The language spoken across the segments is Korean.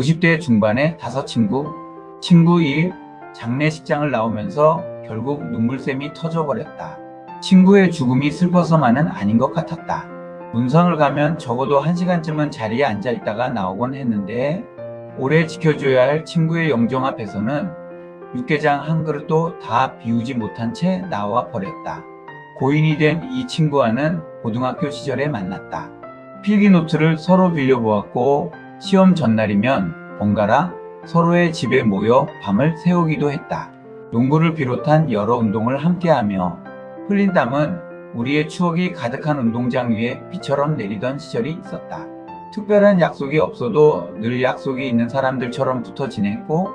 50대 중반의 5친구. 친구 1. 장례식장을 나오면서 결국 눈물샘이 터져버렸다. 친구의 죽음이 슬퍼서만은 아닌 것 같았다. 문상을 가면 적어도 1시간쯤은 자리에 앉아있다가 나오곤 했는데 오래 지켜줘야 할 친구의 영정 앞에서는 육개장 한 그릇도 다 비우지 못한 채 나와 버렸다. 고인이 된 이 친구와는 고등학교 시절에 만났다. 필기노트를 서로 빌려보았고 시험 전날이면 번갈아 서로의 집에 모여 밤을 새우기도 했다. 농구를 비롯한 여러 운동을 함께하며 흘린 땀은 우리의 추억이 가득한 운동장 위에 비처럼 내리던 시절이 있었다. 특별한 약속이 없어도 늘 약속이 있는 사람들처럼 붙어 지냈고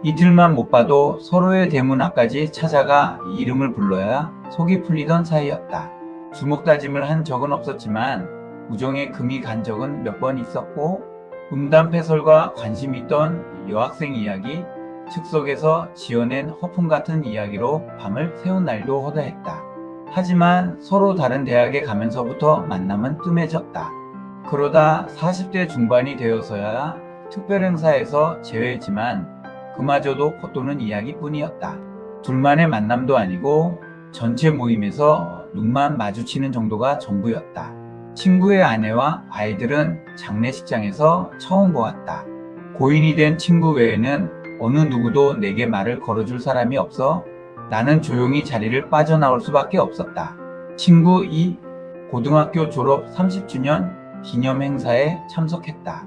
이틀만 못 봐도 서로의 대문 앞까지 찾아가 이름을 불러야 속이 풀리던 사이였다. 주먹다짐을 한 적은 없었지만 우정에 금이 간 적은 몇 번 있었고 음담패설과 관심 있던 여학생 이야기, 즉석에서 지어낸 허풍 같은 이야기로 밤을 새운 날도 허다했다. 하지만 서로 다른 대학에 가면서부터 만남은 뜸해졌다. 그러다 40대 중반이 되어서야 특별행사에서 제외했지만 그마저도 콧도는 이야기뿐이었다. 둘만의 만남도 아니고 전체 모임에서 눈만 마주치는 정도가 전부였다. 친구의 아내와 아이들은 장례식장에서 처음 보았다. 고인이 된 친구 외에는 어느 누구도 내게 말을 걸어줄 사람이 없어 나는 조용히 자리를 빠져나올 수밖에 없었다. 친구 2. 고등학교 졸업 30주년 기념 행사에 참석했다.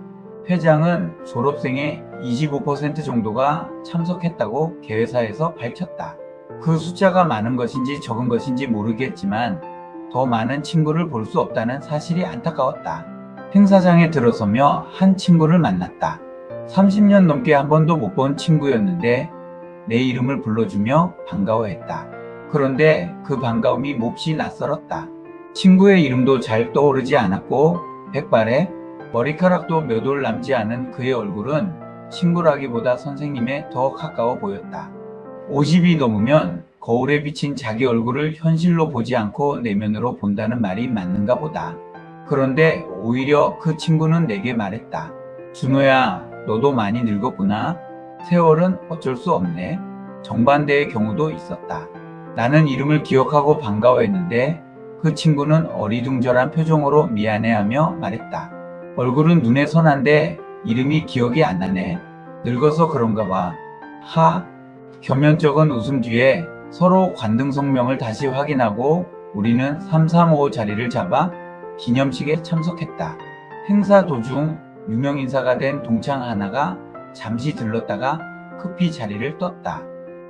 회장은 졸업생의 25% 정도가 참석했다고 개회사에서 밝혔다. 그 숫자가 많은 것인지 적은 것인지 모르겠지만 더 많은 친구를 볼 수 없다는 사실이 안타까웠다. 행사장에 들어서며 한 친구를 만났다. 30년 넘게 한 번도 못 본 친구였는데 내 이름을 불러주며 반가워했다. 그런데 그 반가움이 몹시 낯설었다. 친구의 이름도 잘 떠오르지 않았고 백발에 머리카락도 몇 올 남지 않은 그의 얼굴은 친구라기보다 선생님에 더 가까워 보였다. 50이 넘으면 거울에 비친 자기 얼굴을 현실로 보지 않고 내면으로 본다는 말이 맞는가 보다. 그런데 오히려 그 친구는 내게 말했다. 준호야, 너도 많이 늙었구나. 세월은 어쩔 수 없네. 정반대의 경우도 있었다. 나는 이름을 기억하고 반가워했는데 그 친구는 어리둥절한 표정으로 미안해하며 말했다. 얼굴은 눈에 선한데 이름이 기억이 안 나네. 늙어서 그런가 봐. 하. 겸연쩍은 웃음 뒤에 서로 관등성명을 다시 확인하고 우리는 335 자리를 잡아 기념식에 참석했다. 행사 도중 유명인사가 된 동창 하나가 잠시 들렀다가 급히 자리를 떴다.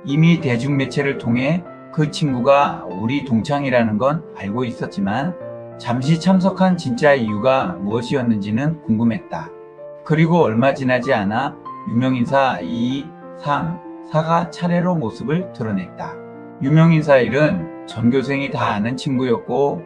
이미 대중매체를 통해 그 친구가 우리 동창이라는 건 알고 있었지만 잠시 참석한 진짜 이유가 무엇이었는지는 궁금했다. 그리고 얼마 지나지 않아 유명인사 2, 3, 4가 차례로 모습을 드러냈다. 유명인사 1은 전교생이 다 아는 친구였고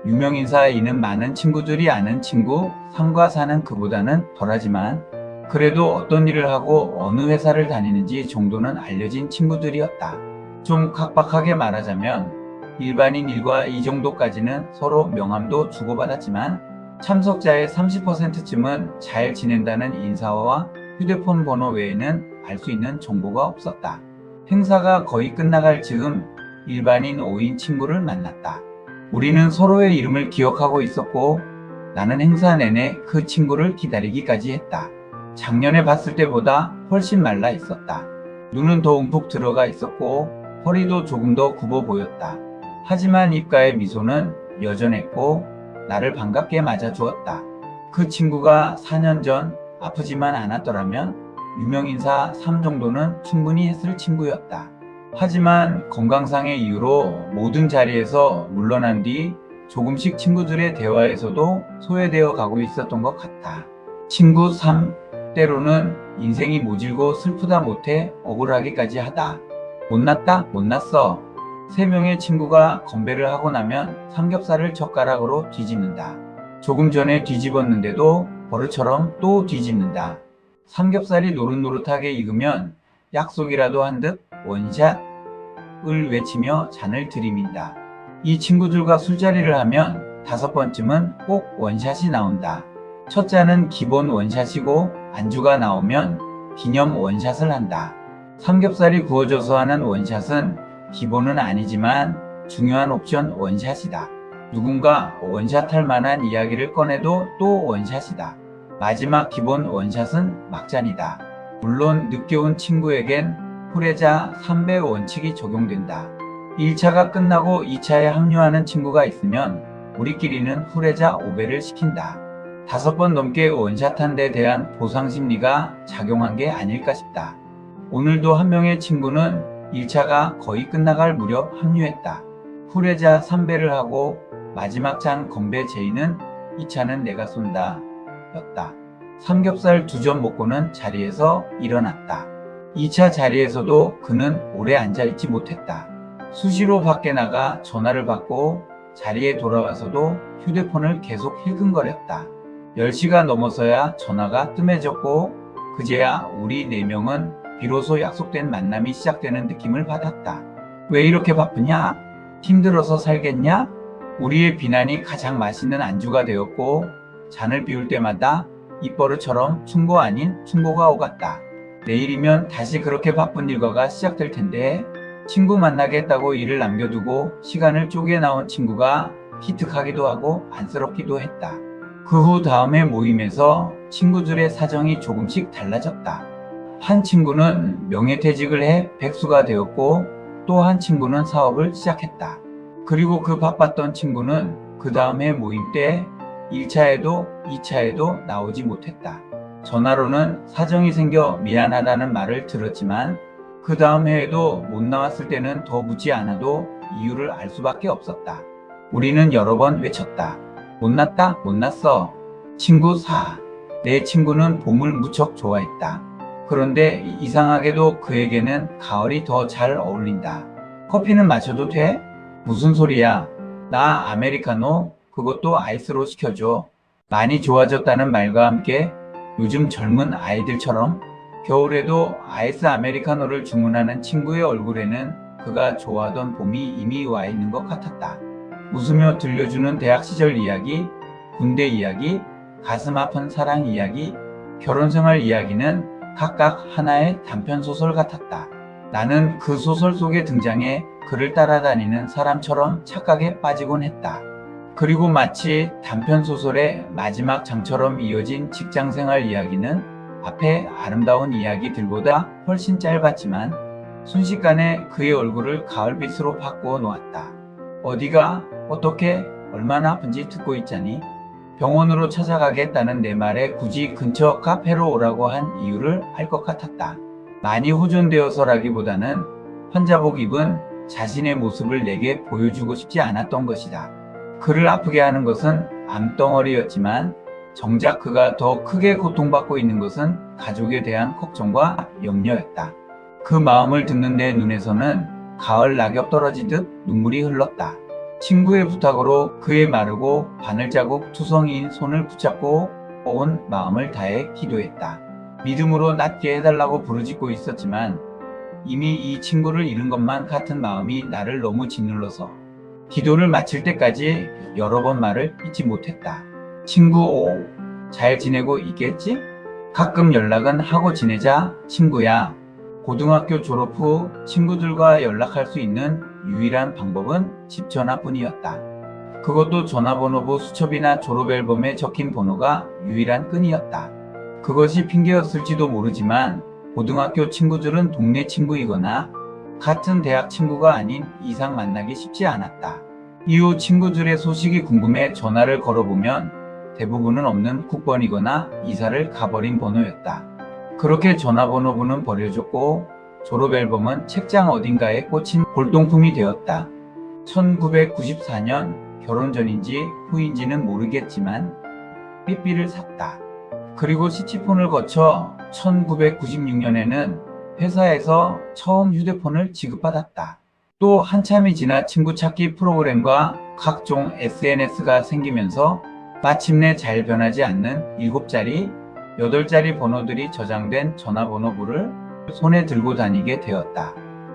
유명인사 2는 많은 친구들이 아는 친구, 3과 4는 그보다는 덜하지만 그래도 어떤 일을 하고 어느 회사를 다니는지 정도는 알려진 친구들이었다. 좀 각박하게 말하자면 일반인 1과 2 정도까지는 서로 명함도 주고받았지만 참석자의 30%쯤은 잘 지낸다는 인사와 휴대폰 번호 외에는 알 수 있는 정보가 없었다. 행사가 거의 끝나갈 즈음 일반인 5인 친구를 만났다. 우리는 서로의 이름을 기억하고 있었고 나는 행사 내내 그 친구를 기다리기까지 했다. 작년에 봤을 때보다 훨씬 말라 있었다. 눈은 더 움푹 들어가 있었고 허리도 조금 더 굽어 보였다. 하지만 입가의 미소는 여전했고 나를 반갑게 맞아주었다. 그 친구가 4년 전 아프지만 않았더라면 유명인사 3 정도는 충분히 했을 친구였다. 하지만 건강상의 이유로 모든 자리에서 물러난 뒤 조금씩 친구들의 대화에서도 소외되어 가고 있었던 것 같아. 친구 3. 때로는 인생이 모질고 슬프다 못해 억울하기까지 하다. 못났다? 못났어. 3명의 친구가 건배를 하고 나면 삼겹살을 젓가락으로 뒤집는다. 조금 전에 뒤집었는데도 버릇처럼 또 뒤집는다. 삼겹살이 노릇노릇하게 익으면 약속이라도 한 듯 원샷을 외치며 잔을 들이민다. 이 친구들과 술자리를 하면 5번쯤은 꼭 원샷이 나온다. 첫 잔은 기본 원샷이고 안주가 나오면 기념 원샷을 한다. 삼겹살이 구워져서 하는 원샷은 기본은 아니지만 중요한 옵션 원샷이다. 누군가 원샷할 만한 이야기를 꺼내도 또 원샷이다. 마지막 기본 원샷은 막잔이다. 물론 늦게 온 친구에겐 후레자 3배 원칙이 적용된다. 1차가 끝나고 2차에 합류하는 친구가 있으면 우리끼리는 후레자 5배를 시킨다. 5번 넘게 원샷한 데 대한 보상 심리가 작용한 게 아닐까 싶다. 오늘도 한 명의 친구는 1차가 거의 끝나갈 무렵 합류했다. 후레자 3배를 하고 마지막 잔 건배 제의는 2차는 내가 쏜다 였다. 삼겹살 2점 먹고는 자리에서 일어났다. 2차 자리에서도 그는 오래 앉아있지 못했다. 수시로 밖에 나가 전화를 받고 자리에 돌아와서도 휴대폰을 계속 힐끔거렸다. 10시가 넘어서야 전화가 뜸해졌고 그제야 우리 4명은 비로소 약속된 만남이 시작되는 느낌을 받았다. 왜 이렇게 바쁘냐? 힘들어서 살겠냐? 우리의 비난이 가장 맛있는 안주가 되었고 잔을 비울 때마다 입버릇처럼 충고 아닌 충고가 오갔다. 내일이면 다시 그렇게 바쁜 일과가 시작될 텐데 친구 만나겠다고 일을 남겨두고 시간을 쪼개 나온 친구가 기특하기도 하고 안쓰럽기도 했다. 그 후 다음의 모임에서 친구들의 사정이 조금씩 달라졌다. 한 친구는 명예퇴직을 해 백수가 되었고 또 한 친구는 사업을 시작했다. 그리고 그 바빴던 친구는 그 다음에 모임 때 1차에도 2차에도 나오지 못했다. 전화로는 사정이 생겨 미안하다는 말을 들었지만 그 다음 해에도 못 나왔을 때는 더 묻지 않아도 이유를 알 수밖에 없었다. 우리는 여러 번 외쳤다. 못났다? 못났어. 친구 4. 내 친구는 봄을 무척 좋아했다. 그런데 이상하게도 그에게는 가을이 더 잘 어울린다. 커피는 마셔도 돼? 무슨 소리야? 나 아메리카노 그것도 아이스로 시켜줘. 많이 좋아졌다는 말과 함께 요즘 젊은 아이들처럼 겨울에도 아이스 아메리카노를 주문하는 친구의 얼굴에는 그가 좋아하던 봄이 이미 와 있는 것 같았다. 웃으며 들려주는 대학 시절 이야기, 군대 이야기, 가슴 아픈 사랑 이야기, 결혼생활 이야기는 각각 하나의 단편소설 같았다. 나는 그 소설 속에 등장해 그를 따라다니는 사람처럼 착각에 빠지곤 했다. 그리고 마치 단편소설의 마지막 장처럼 이어진 직장생활 이야기는 앞에 아름다운 이야기들보다 훨씬 짧았지만 순식간에 그의 얼굴을 가을빛으로 바꾸어 놓았다. 어디가 어떻게 얼마나 아픈지 듣고 있자니? 병원으로 찾아가겠다는 내 말에 굳이 근처 카페로 오라고 한 이유를 알 것 같았다. 많이 호전되어서라기보다는 환자복 입은 자신의 모습을 내게 보여주고 싶지 않았던 것이다. 그를 아프게 하는 것은 암덩어리였지만 정작 그가 더 크게 고통받고 있는 것은 가족에 대한 걱정과 염려였다. 그 마음을 듣는 내 눈에서는 가을 낙엽 떨어지듯 눈물이 흘렀다. 친구의 부탁으로 그의 마르고 바늘자국 투성이인 손을 붙잡고 온 마음을 다해 기도했다. 믿음으로 낫게 해달라고 부르짖고 있었지만 이미 이 친구를 잃은 것만 같은 마음이 나를 너무 짓눌러서 기도를 마칠 때까지 여러 번 말을 잊지 못했다. 친구 5, 잘 지내고 있겠지? 가끔 연락은 하고 지내자. 친구야. 고등학교 졸업 후 친구들과 연락할 수 있는 유일한 방법은 집 전화뿐이었다. 그것도 전화번호부 수첩이나 졸업앨범에 적힌 번호가 유일한 끈이었다. 그것이 핑계였을지도 모르지만 고등학교 친구들은 동네 친구이거나 같은 대학 친구가 아닌 이상 만나기 쉽지 않았다. 이후 친구들의 소식이 궁금해 전화를 걸어보면 대부분은 없는 국번이거나 이사를 가버린 번호였다. 그렇게 전화번호부는 버려졌고 졸업앨범은 책장 어딘가에 꽂힌 골동품이 되었다. 1994년 결혼 전인지 후인지는 모르겠지만 삐삐를 샀다. 그리고 시티폰을 거쳐 1996년에는 회사에서 처음 휴대폰을 지급받았다. 또 한참이 지나 친구 찾기 프로그램과 각종 SNS가 생기면서 마침내 잘 변하지 않는 7자리, 8자리 번호들이 저장된 전화번호부를 손에 들고 다니게 되었다.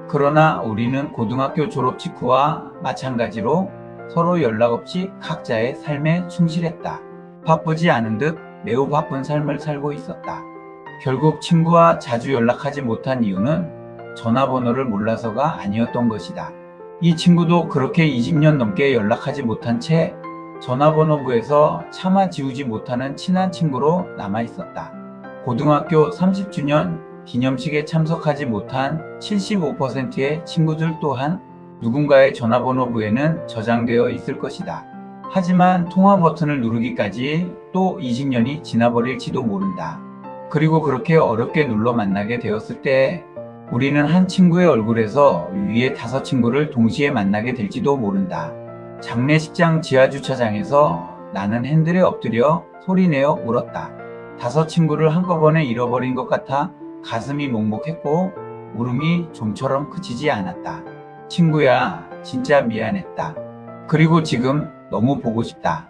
그러나 우리는 고등학교 졸업 직후와 마찬가지로 서로 연락 없이 각자의 삶에 충실했다. 바쁘지 않은 듯 매우 바쁜 삶을 살고 있었다. 결국 친구와 자주 연락하지 못한 이유는 전화번호를 몰라서가 아니었던 것이다. 이 친구도 그렇게 20년 넘게 연락하지 못한 채 전화번호부에서 차마 지우지 못하는 친한 친구로 남아있었다. 고등학교 30주년 기념식에 참석하지 못한 75%의 친구들 또한 누군가의 전화번호부에는 저장되어 있을 것이다. 하지만 통화 버튼을 누르기까지 또 20년이 지나버릴지도 모른다. 그리고 그렇게 어렵게 눌러 만나게 되었을 때 우리는 한 친구의 얼굴에서 위에 5친구를 동시에 만나게 될지도 모른다. 장례식장 지하주차장에서 나는 핸들에 엎드려 소리내어 울었다. 5친구를 한꺼번에 잃어버린 것 같아 가슴이 먹먹했고 울음이 좀처럼 그치지 않았다. 친구야, 진짜 미안했다. 그리고 지금 너무 보고 싶다.